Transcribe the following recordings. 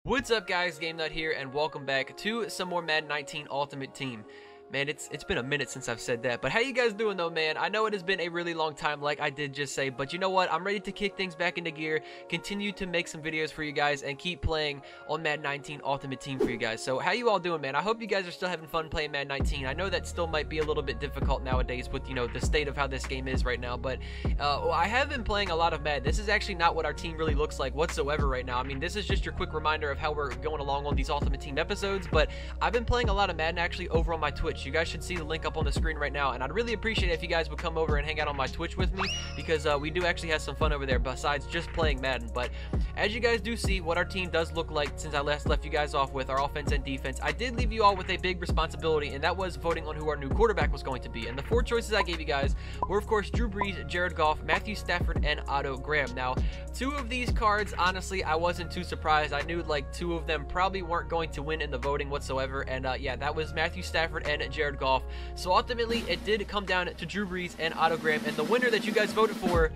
What's up, guys? Game Nut here, and welcome back to some more Madden 19 Ultimate Team. Man, it's been a minute since I've said that, but how you guys doing though, man? I know it has been a really long time, like I did just say, but you know what? I'm ready to kick things back into gear, continue to make some videos for you guys, and keep playing on Madden 19 Ultimate Team for you guys. So how you all doing, man? I hope you guys are still having fun playing Madden 19. I know that still might be a little bit difficult nowadays with, you know, the state of how this game is right now, but I have been playing a lot of Madden. This is actually not what our team really looks like whatsoever right now. I mean, this is just your quick reminder of how we're going along on these Ultimate Team episodes, but I've been playing a lot of Madden actually over on my Twitch. You guys should see the link up on the screen right now, and I'd really appreciate it if you guys would come over and hang out on my Twitch with me, because we do actually have some fun over there besides just playing Madden. But as you guys do see what our team does look like since I last left you guys off with our offense and defense, I did leave you all with a big responsibility, and that was voting on who our new quarterback was going to be. And the four choices I gave you guys were, of course, Drew Brees, Jared Goff, Matthew Stafford, and Otto Graham. Now, two of these cards, honestly, I wasn't too surprised. I knew like two of them probably weren't going to win in the voting whatsoever, and yeah, that was Matthew Stafford and Jared Goff. So ultimately, it did come down to Drew Brees and Otto Graham, and the winner that you guys voted for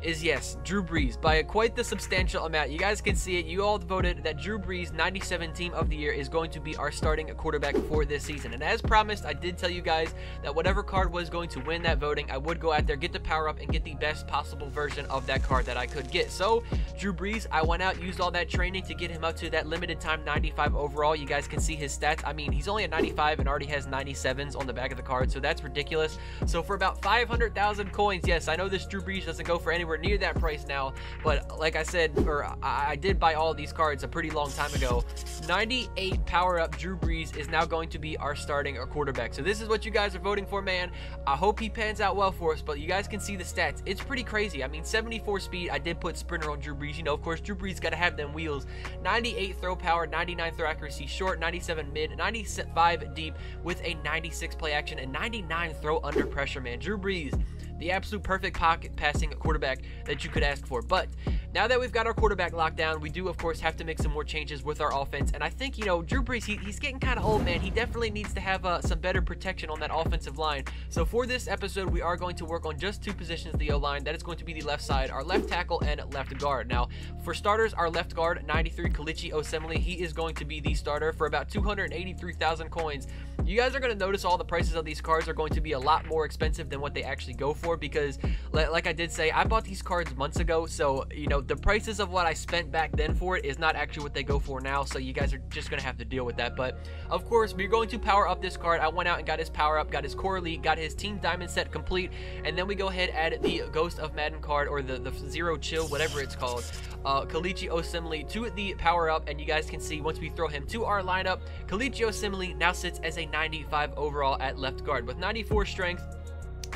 is, yes, Drew Brees, by quite the substantial amount. You guys can see it. You all voted that Drew Brees, 97 Team of the Year, is going to be our starting quarterback for this season. And as promised, I did tell you guys that whatever card was going to win that voting, I would go out there, get the power up, and get the best possible version of that card that I could get. So, Drew Brees, I went out, used all that training to get him up to that limited time 95 overall. You guys can see his stats. I mean, he's only at 95 and already has 97s on the back of the card, so that's ridiculous. So for about 500,000 coins, yes, I know this Drew Brees doesn't go for anywhere near that price now, but like I said, or I did buy all these cards a pretty long time ago. 98 power up Drew Brees is now going to be our starting quarterback. So this is what you guys are voting for, man. I hope he pans out well for us, but you guys can see the stats. It's pretty crazy. I mean, 74 speed. I did put sprinter on Drew Brees. You know, of course, Drew Brees got to have them wheels. 98 throw power, 99 throw accuracy, short, 97 mid, 95 deep with a 96 play action, and 99 throw under pressure, man. Drew Brees, the absolute perfect pocket passing quarterback that you could ask for. But now that we've got our quarterback locked down, we do, of course, have to make some more changes with our offense. And I think, you know, Drew Brees, he's getting kind of old, man. He definitely needs to have some better protection on that offensive line. So for this episode, we are going to work on just two positions of the O-line. That is going to be the left side, our left tackle and left guard. Now, for starters, our left guard, 93 Kalichi Osemele, he is going to be the starter for about 283,000 coins. You guys are going to notice all the prices of these cards are going to be a lot more expensive than what they actually go for, because like I did say, I bought these cards months ago, so you know the prices of what I spent back then for it is not actually what they go for now, so you guys are just going to have to deal with that. But of course, we're going to power up this card. I went out and got his power up, got his core elite, got his team diamond set complete, and then we go ahead and add the Ghost of Madden card, or the Zero Chill, whatever it's called, Kalichi Osemele, to the power up. And you guys can see once we throw him to our lineup, Kalichi Osemele now sits as a 95 overall at left guard with 94 strength.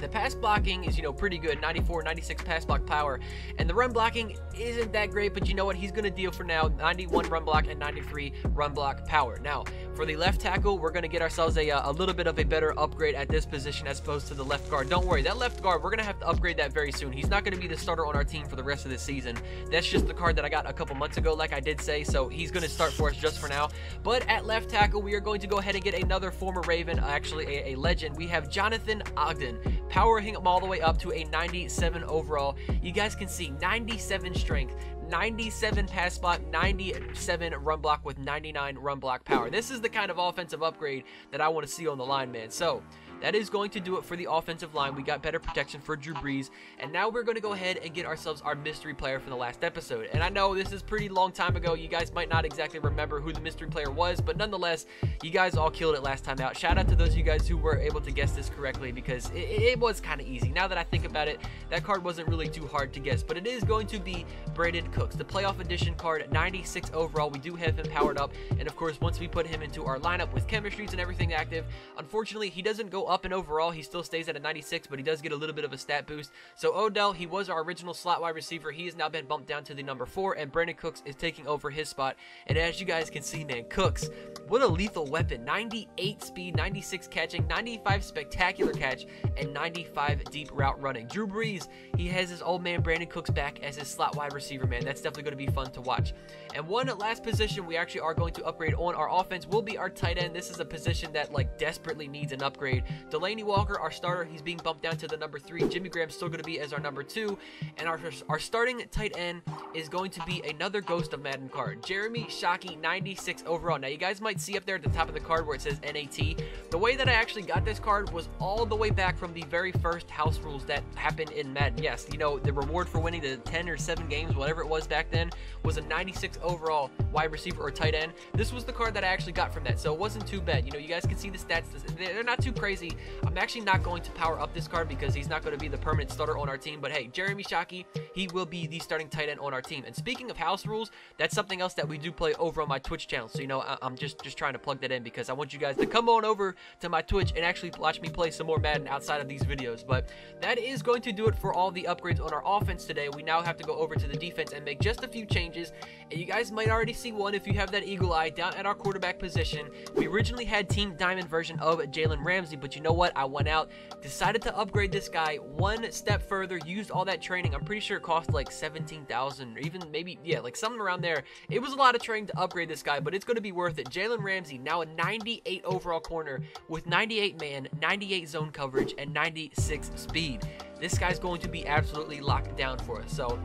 The pass blocking is, you know, pretty good, 94, 96 pass block power, and the run blocking isn't that great, but you know what, he's going to deal for now, 91 run block and 93 run block power. Now, for the left tackle, we're going to get ourselves a little bit of a better upgrade at this position as opposed to the left guard. Don't worry, that left guard, we're going to have to upgrade that very soon. He's not going to be the starter on our team for the rest of the season. That's just the card that I got a couple months ago, like I did say, so he's going to start for us just for now. But at left tackle, we are going to go ahead and get another former Raven, actually a legend. We have Jonathan Ogden, powering him all the way up to a 97 overall. You guys can see 97 strength, 97 pass block, 97 run block with 99 run block power. This is the kind of offensive upgrade that I want to see on the line, man. So that is going to do it for the offensive line. We got better protection for Drew Brees, and now we're going to go ahead and get ourselves our mystery player from the last episode. And I know this is pretty long time ago. You guys might not exactly remember who the mystery player was, but nonetheless, you guys all killed it last time out. Shout out to those of you guys who were able to guess this correctly, because it was kind of easy. Now that I think about it, that card wasn't really too hard to guess, but it is going to be Brandon Cooks, the playoff edition card, 96 overall. We do have him powered up, and of course, once we put him into our lineup with chemistries and everything active, unfortunately, he doesn't go up and overall. He still stays at a 96, but he does get a little bit of a stat boost. So Odell, he was our original slot wide receiver. He has now been bumped down to the number 4, and Brandon Cooks is taking over his spot. And as you guys can see, man, Cooks, what a lethal weapon. 98 speed, 96 catching, 95 spectacular catch, and 95 deep route running. Drew Brees, he has his old man Brandon Cooks back as his slot wide receiver, man. That's definitely going to be fun to watch. And one last position we actually are going to upgrade on our offense will be our tight end. This is a position that like desperately needs an upgrade. Delaney Walker, our starter, he's being bumped down to the number 3. Jimmy Graham's still going to be as our number 2. And our starting tight end is going to be another Ghost of Madden card, Jeremy Shockey, 96 overall. Now, you guys might see up there at the top of the card where it says NAT. The way that I actually got this card was all the way back from the very first house rules that happened in Madden. Yes, you know, the reward for winning the 10 or 7 games, whatever it was back then, was a 96 overall wide receiver or tight end. This was the card that I actually got from that, so it wasn't too bad. You know, you guys can see the stats. They're not too crazy. I'm actually not going to power up this card because he's not going to be the permanent starter on our team, but hey, Jeremy Shockey, he will be the starting tight end on our team. And speaking of house rules, that's something else that we do play over on my Twitch channel. So, you know, I'm just trying to plug that in because I want you guys to come on over to my Twitch and actually watch me play some more Madden outside of these videos. But that is going to do it for all the upgrades on our offense today. We now have to go over to the defense and make just a few changes. And you guys might already see one if you have that eagle eye down at our quarterback position. We originally had Team Diamond version of Jalen Ramsey, but you know what? I went out, decided to upgrade this guy one step further, used all that training. I'm pretty sure it cost like 17,000 or even maybe, yeah, like something around there. It was a lot of training to upgrade this guy, but it's going to be worth it. Jalen Ramsey, now a 98 overall corner with 98 man, 98 zone coverage, and 96 speed. This guy's going to be absolutely locked down for us. So,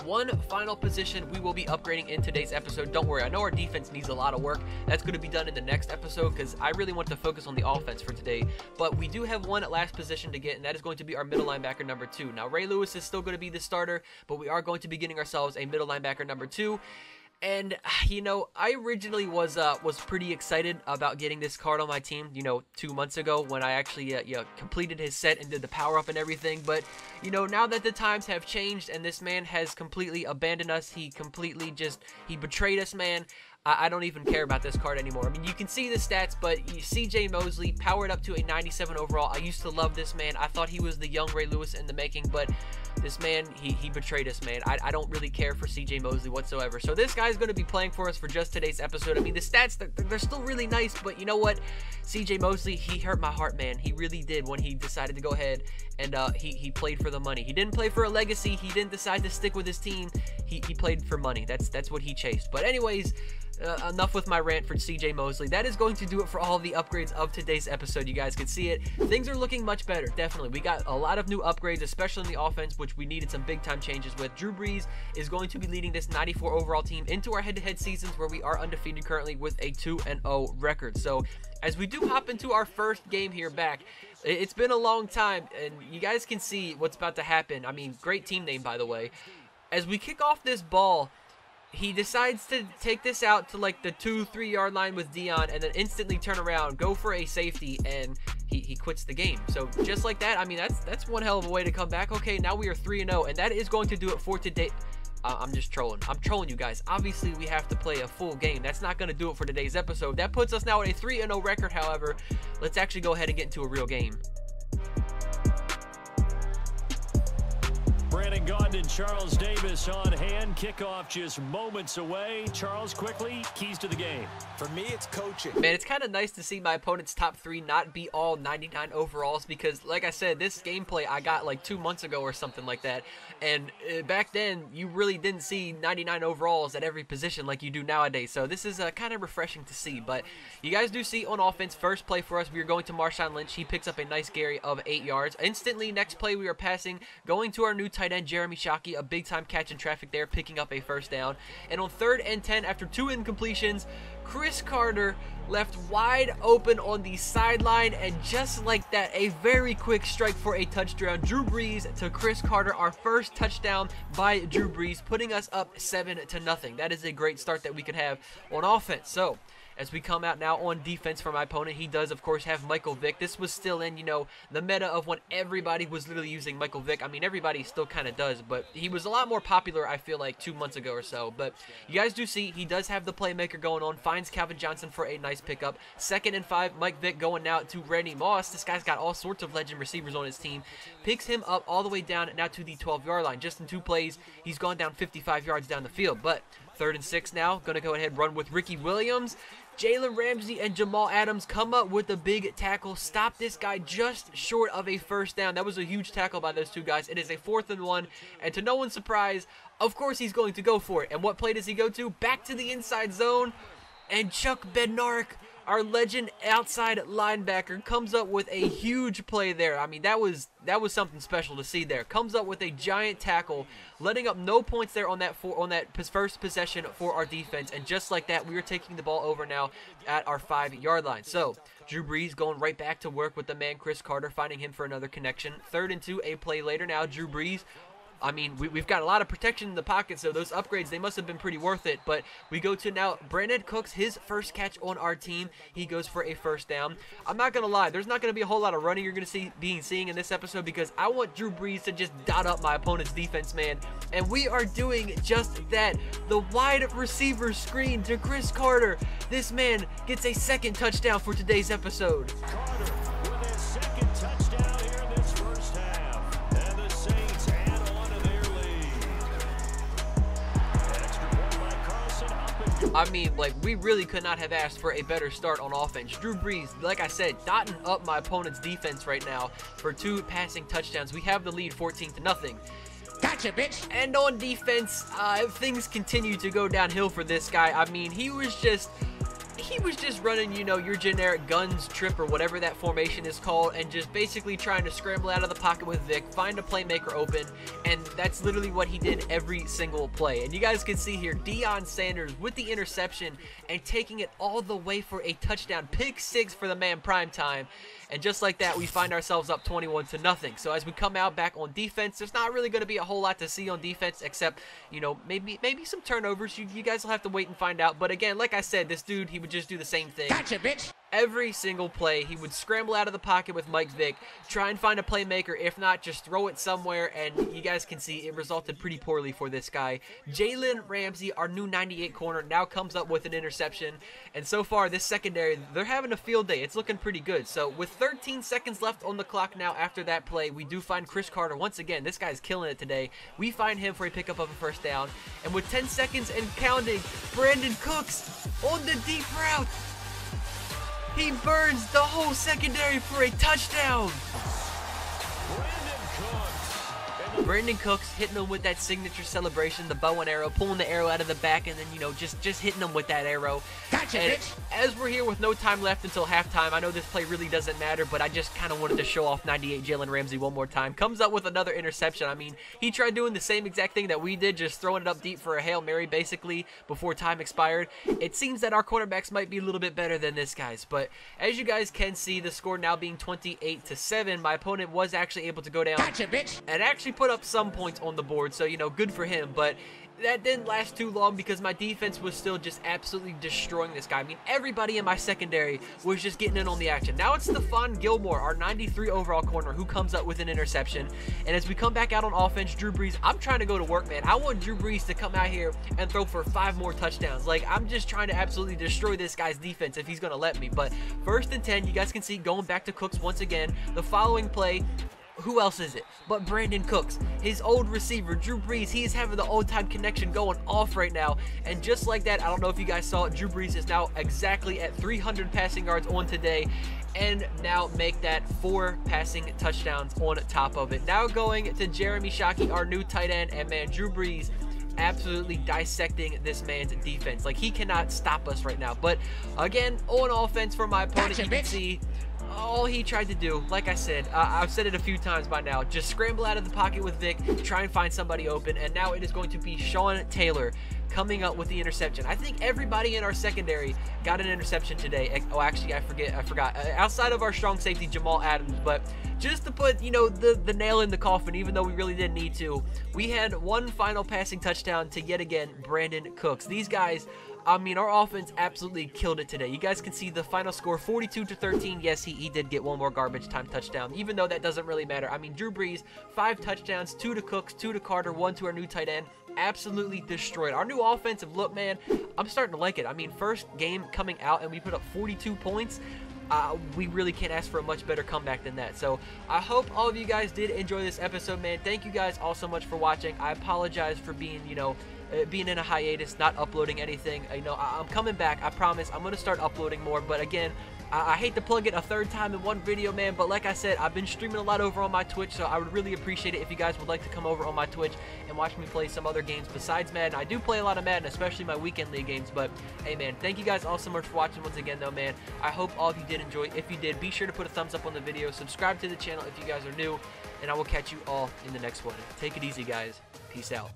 one final position we will be upgrading in today's episode. Don't worry, I know our defense needs a lot of work. That's going to be done in the next episode because I really want to focus on the offense for today. But we do have one last position to get, and that is going to be our middle linebacker number 2. Now, Ray Lewis is still going to be the starter, but we are going to be getting ourselves a middle linebacker number 2. And, you know, I originally was pretty excited about getting this card on my team, you know, 2 months ago when I actually completed his set and did the power-up and everything. But, you know, now that the times have changed and this man has completely abandoned us, he betrayed us, man. I don't even care about this card anymore. I mean, you can see the stats, but CJ Mosley powered up to a 97 overall. I used to love this man. I thought he was the young Ray Lewis in the making, but this man, he betrayed us, man. I don't really care for CJ Mosley whatsoever. So this guy's going to be playing for us for just today's episode. I mean, the stats, they're still really nice, but you know what? CJ Mosley, he hurt my heart, man. He really did when he decided to go ahead and he played for the money. He didn't play for a legacy. He didn't decide to stick with his team. He played for money. That's what he chased. But anyways, enough with my rant for CJ Mosley. That is going to do it for all the upgrades of today's episode. You guys can see it. Things are looking much better, definitely. We got a lot of new upgrades, especially in the offense, which we needed some big-time changes with. Drew Brees is going to be leading this 94 overall team into our head-to-head seasons where we are undefeated currently with a 2-0 record. So, as we do hop into our first game here back, it's been a long time, and you guys can see what's about to happen. I mean, great team name, by the way. As we kick off this ball, he decides to take this out to like the 2-3 yard line with Dion and then instantly turn around, go for a safety, and he quits the game. So just like that, I mean, that's one hell of a way to come back. Okay, now we are 3-0, and that is going to do it for today. I'm just trolling. I'm trolling you guys. Obviously, we have to play a full game. That's not going to do it for today's episode. That puts us now at a 3-0 record, however. Let's actually go ahead and get into a real game. Brandon Gaudin, Charles Davis on hand. Kickoff just moments away. Charles, quickly, keys to the game. For me, it's coaching. Man, it's kind of nice to see my opponent's top 3 not be all 99 overalls because, like I said, this gameplay I got like 2 months ago or something like that. And back then, you really didn't see 99 overalls at every position like you do nowadays. So this is kind of refreshing to see. But you guys do see on offense, first play for us, we are going to Marshawn Lynch. He picks up a nice carry of 8 yards. Instantly, next play, we are passing, going to our new tight end, Jeremy Shockey, a big-time catch in traffic there, picking up a first down. And on 3rd and 10, after 2 incompletions, Chris Carter left wide open on the sideline, and just like that, a very quick strike for a touchdown. Drew Brees to Chris Carter, our first touchdown by Drew Brees, putting us up 7-0. That is a great start that we could have on offense. So, as we come out now on defense for my opponent, he does, of course, have Michael Vick. This was still in, you know, the meta of when everybody was literally using Michael Vick. I mean, everybody still kind of does, but he was a lot more popular, I feel like, 2 months ago or so. But you guys do see he does have the playmaker going on, finds Calvin Johnson for a nice pickup. 2nd and 5, Mike Vick going out to Randy Moss. This guy's got all sorts of legend receivers on his team. Picks him up all the way down now to the 12-yard line. Just in 2 plays, he's gone down 55 yards down the field. But 3rd and 6 now, going to go ahead and run with Ricky Williams. Jalen Ramsey and Jamal Adams come up with a big tackle. Stop this guy just short of a first down. That was a huge tackle by those 2 guys. It is a 4th and 1, and to no one's surprise, of course he's going to go for it. And what play does he go to? Back to the inside zone, and Chuck Bednarik, our legend outside linebacker comes up with a huge play there. I mean, that was something special to see there. Comes up with a giant tackle, letting up no points there on that first possession for our defense. And just like that, we are taking the ball over now at our 5-yard line. So Drew Brees going right back to work with the man Chris Carter, finding him for another connection. 3rd and 2, a play later now. Drew Brees, I mean, we've got a lot of protection in the pocket, so those upgrades, they must have been pretty worth it. But we go to now Brandon Cooks, his first catch on our team. He goes for a first down. I'm not going to lie, there's not going to be a whole lot of running you're going to seeing in this episode because I want Drew Brees to just dot up my opponent's defense, man. And we are doing just that. The wide receiver screen to Chris Carter. This man gets a 2nd touchdown for today's episode. Carter with his 2nd touchdown here in this first half. And the Saints add on to their lead. Extra point by Carlson up and I mean, like, we really could not have asked for a better start on offense. Drew Brees, like I said, dotting up my opponent's defense right now for 2 passing touchdowns. We have the lead 14-0. Gotcha, bitch. And on defense, things continue to go downhill for this guy. I mean, he was just running, you know, your generic guns trip or whatever that formation is called, and just basically trying to scramble out of the pocket with Vic, find a playmaker open, and that's literally what he did every single play. And you guys can see here, Deion Sanders with the interception and taking it all the way for a touchdown. Pick 6 for the man Primetime. And just like that, we find ourselves up 21-0. So as we come out back on defense, there's not really going to be a whole lot to see on defense except, you know, maybe some turnovers. You guys will have to wait and find out. But again, like I said, this dude, he would just do the same thing. Gotcha, bitch. Every single play, he would scramble out of the pocket with Mike Vick, try and find a playmaker. If not, just throw it somewhere, and you guys can see it resulted pretty poorly for this guy. Jalen Ramsey, our new 98 corner, now comes up with an interception, and so far, this secondary, they're having a field day. It's looking pretty good. So with 13 seconds left on the clock now after that play, we do find Chris Carter. Once again, this guy's killing it today. We find him for a pickup of a first down, and with 10 seconds and counting, Brandon Cooks on the deep route. He burns the whole secondary for a touchdown. Brandon Cooks hitting him with that signature celebration, the bow and arrow, pulling the arrow out of the back, and then, you know, just hitting him with that arrow. Gotcha, and bitch. As we're here with no time left until halftime, I know this play really doesn't matter, but I just kind of wanted to show off 98 Jalen Ramsey one more time. Comes up with another interception. I mean, he tried doing the same exact thing that we did, just throwing it up deep for a Hail Mary, basically, before time expired. It seems that our cornerbacks might be a little bit better than this guy's, but as you guys can see, the score now being 28-7, my opponent was actually able to go down. Gotcha, bitch. And actually put up some points on the board, so, you know, good for him, but that didn't last too long because my defense was still just absolutely destroying this guy. I mean, everybody in my secondary was just getting in on the action. Now it's Stephon Gilmore, our 93 overall corner, who comes up with an interception. And as we come back out on offense, Drew Brees, I'm trying to go to work, man. I want Drew Brees to come out here and throw for 5 more touchdowns. Like, I'm just trying to absolutely destroy this guy's defense if he's going to let me. But 1st and 10, you guys can see going back to Cooks once again. The following play, who else is it but Brandon Cooks, his old receiver, Drew Brees. He is having the old-time connection going off right now, and just like that, I don't know if you guys saw it, Drew Brees is now exactly at 300 passing yards on today, and now make that 4 passing touchdowns on top of it. Now going to Jeremy Shockey, our new tight end, and man, Drew Brees absolutely dissecting this man's defense. Like, he cannot stop us right now. But again, on offense for my opponent, Gotcha, you can bitch. see all he tried to do, like I said, I've said it a few times by now, just scramble out of the pocket with Vic, try and find somebody open, and now it is going to be Sean Taylor coming up with the interception. I think everybody in our secondary got an interception today. Oh, actually, I forgot. Outside of our strong safety, Jamal Adams, but just to put, you know, the nail in the coffin, even though we really didn't need to, we had one final passing touchdown to, yet again, Brandon Cooks. These guys, I mean, our offense absolutely killed it today. You guys can see the final score, 42-13. Yes, he did get one more garbage time touchdown, even though that doesn't really matter. I mean, Drew Brees, 5 touchdowns, 2 to Cooks, 2 to Carter, 1 to our new tight end. Absolutely destroyed. Our new offensive look, man, I'm starting to like it. I mean, first game coming out and we put up 42 points. We really can't ask for a much better comeback than that. So I hope all of you guys did enjoy this episode, man. Thank you guys all so much for watching. I apologize for being, you know, being in a hiatus, not uploading anything. You know, I'm coming back. I promise. I'm gonna start uploading more. But again, I hate to plug it a third time in one video, man, but like I said, I've been streaming a lot over on my Twitch, so I would really appreciate it if you guys would like to come over on my Twitch and watch me play some other games besides Madden. I do play a lot of Madden, especially my weekend league games, but hey, man, thank you guys all so much for watching once again, though, man. I hope all of you did enjoy. If you did, be sure to put a thumbs up on the video, subscribe to the channel if you guys are new, and I will catch you all in the next one. Take it easy, guys. Peace out.